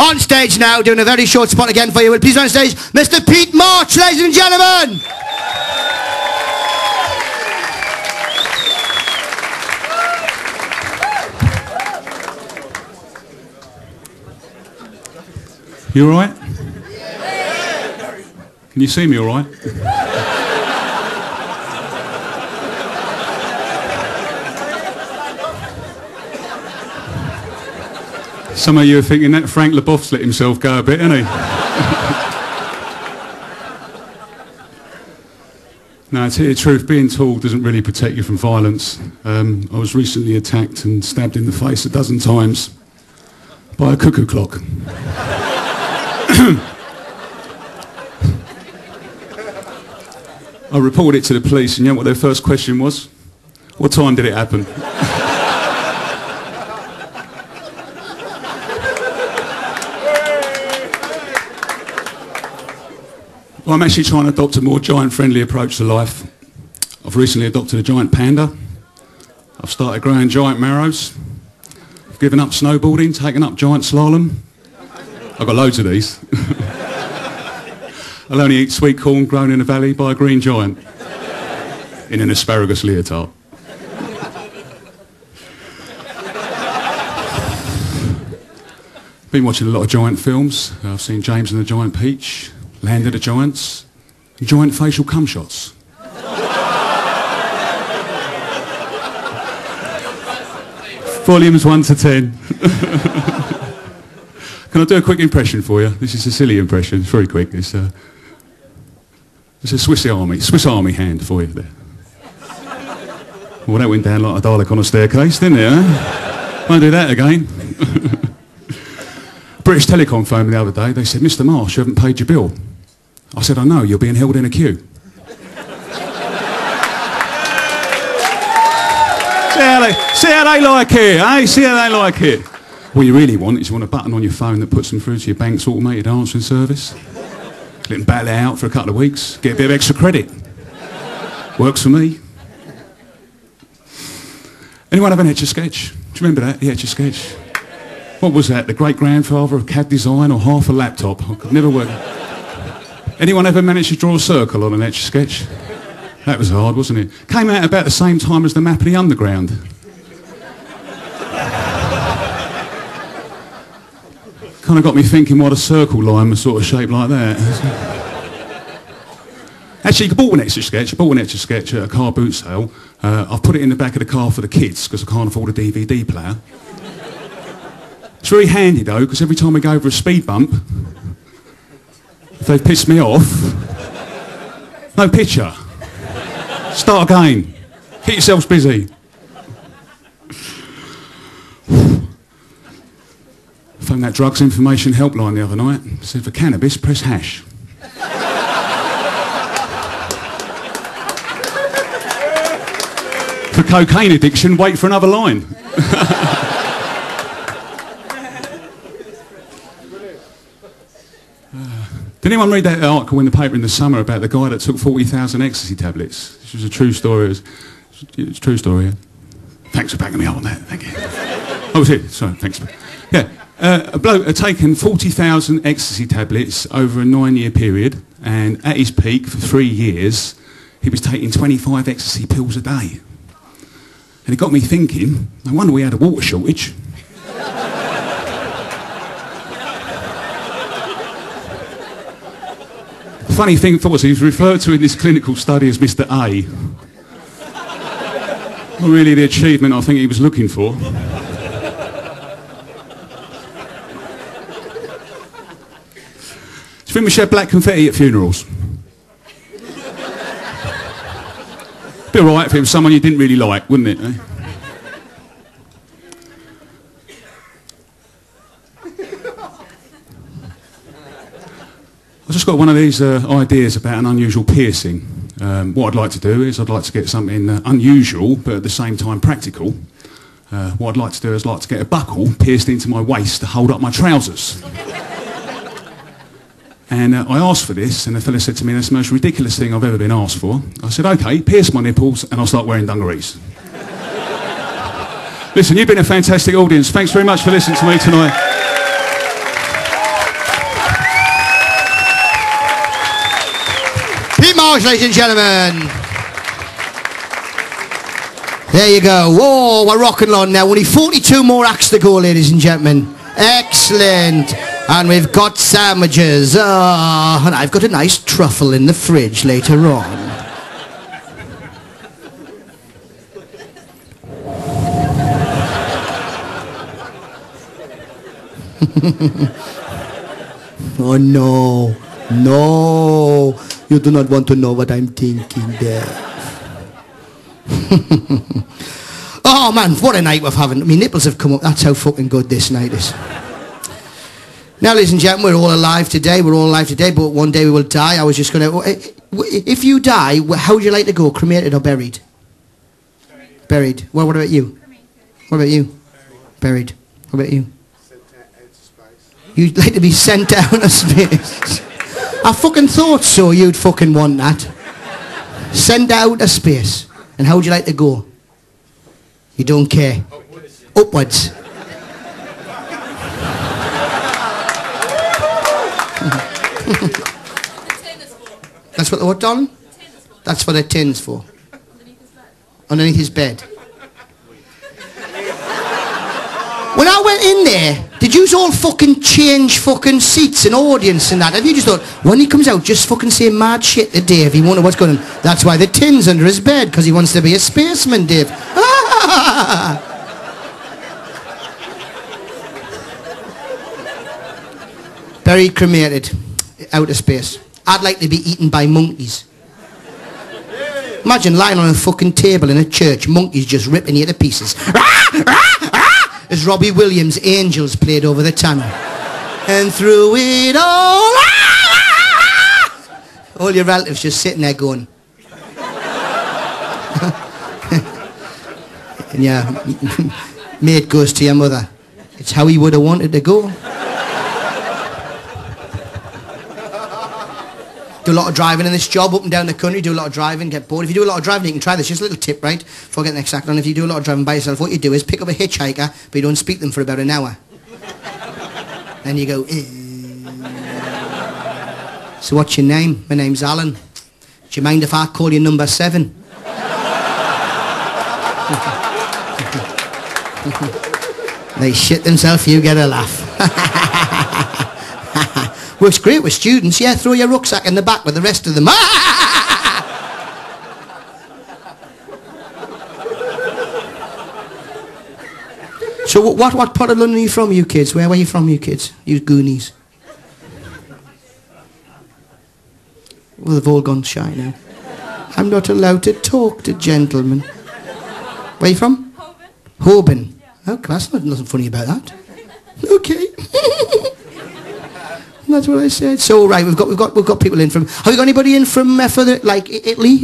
On stage now, doing a very short spot again for you. Will please on stage, Mr. Pete Marsh, ladies and gentlemen. You all right? Can you see me all right? Some of you are thinking that Frank Leboeuf's let himself go a bit, hasn't he? No, to tell you the truth, being tall doesn't really protect you from violence. I was recently attacked and stabbed in the face 12 times by a cuckoo clock. I reported it to the police, and you know what their first question was? What time did it happen? Well, I'm actually trying to adopt a more giant-friendly approach to life. I've recently adopted a giant panda. I've started growing giant marrows. I've given up snowboarding, taken up giant slalom. I've got loads of these. I'll only eat sweet corn grown in a valley by a green giant in an asparagus leotard. Been watching a lot of giant films. I've seen James and the Giant Peach, Land of the Giants, and giant facial cum shots. Volumes 1 to 10. Can I do a quick impression for you? This is a silly impression. It's very quick. It's a Swiss Army hand for you there. Well, that went down like a Dalek on a staircase, didn't it? Eh? Won't do that again. British Telecom phoned me the other day. They said, Mr. Marsh, you haven't paid your bill. I said, I know, you're being held in a queue. See how they like it, eh? See how they like it. What you really want is you want a button on your phone that puts them through to your bank's automated answering service. Let them battle it out for a couple of weeks, get a bit of extra credit. Works for me. Anyone have an Etch-a-Sketch? Do you remember that, the Etch-a-Sketch? What was that, the great-grandfather of CAD design or half a laptop? I could never work. Anyone ever managed to draw a circle on an Etch-a-Sketch? That was hard, wasn't it? Came out about the same time as the map of the underground. Kind of got me thinking why the circle line was sort of shaped like that. Actually, I bought an Etch-a-Sketch. I bought an Etch-a-Sketch at a car boot sale. I've put it in the back of the car for the kids because I can't afford a DVD player. It's very handy though, because every time we go over a speed bump, if they've pissed me off, no picture. Start again. Keep yourselves busy. Phoned that drugs information helpline the other night. Said for cannabis, press hash. For cocaine addiction, wait for another line. Did anyone read that article in the paper in the summer about the guy that took 40,000 ecstasy tablets? This was a true story. It's a true story, yeah. Thanks for backing me up on that, thank you. Oh, was it? Sorry, thanks. Yeah, a bloke had taken 40,000 ecstasy tablets over a 9-year period, and at his peak for 3 years, he was taking 25 ecstasy pills a day. And it got me thinking, no wonder we had a water shortage. The funny thing was he was referred to in this clinical study as Mr. A. Not really the achievement I think he was looking for. Do you think we shed black confetti at funerals? Be alright if it was someone you didn't really like, wouldn't it? Eh? I've just got one of these ideas about an unusual piercing. What I'd like to do is I'd like to get something unusual but at the same time practical. What I'd like to do is I'd like to get a buckle pierced into my waist to hold up my trousers. And I asked for this, and the fella said to me, that's the most ridiculous thing I've ever been asked for. I said, okay, pierce my nipples and I'll start wearing dungarees. Listen, you've been a fantastic audience. Thanks very much for listening to me tonight. Marsh, ladies and gentlemen. There you go. Oh, we're rocking along now. Only 42 more acts to go, ladies and gentlemen. Excellent. And we've got sandwiches. Oh, and I've got a nice truffle in the fridge later on. Oh no, no, you do not want to know what I'm thinking there. Oh man, what a night we're having. My nipples have come up, that's how fucking good this night is. Now ladies and gentlemen, we're all alive today, but one day we will die. I was just going to, if you die, how would you like to go, cremated or buried? Buried. Well, what about you? What about you? Buried. What about you? You'd like to be sent down to space. I fucking thought so, you'd fucking want that. Sent out to space. And how would you like to go? You don't care. Upwards. That's what the what, darling? That's what the tin's for. Underneath his bed. When I went in there, did you all fucking change fucking seats and audience and that? Have you just thought, when he comes out, just fucking say mad shit to Dave, he won't know what's going on. That's why the tin's under his bed, because he wants to be a spaceman, Dave. Buried, cremated, outer space. I'd like to be eaten by monkeys. Imagine lying on a fucking table in a church, monkeys just ripping you to pieces. As Robbie Williams' Angels played over the tunnel. And through it all your relatives just sitting there going. And yeah, mate goes to your mother. It's how he would have wanted to go. Do a lot of driving in this job, up and down the country, do a lot of driving, get bored. If you do a lot of driving, you can try this. Just a little tip, right? Before I get the next act on, if you do a lot of driving by yourself, what you do is pick up a hitchhiker, but you don't speak to them for about an hour. Then you go, So what's your name? My name's Alan. Do you mind if I call you number 7? They shit themselves, you get a laugh. Works great with students, yeah, throw your rucksack in the back with the rest of them. So what part of London are you from, you kids? Where are you from, you kids? You Goonies. Well, they've all gone shy now. I'm not allowed to talk to gentlemen. Where are you from? Holborn. Holborn. Yeah. Oh, that's nothing funny about that. Okay. That's what I said. So right, we've got people in from. Have you got anybody in from further, like Italy?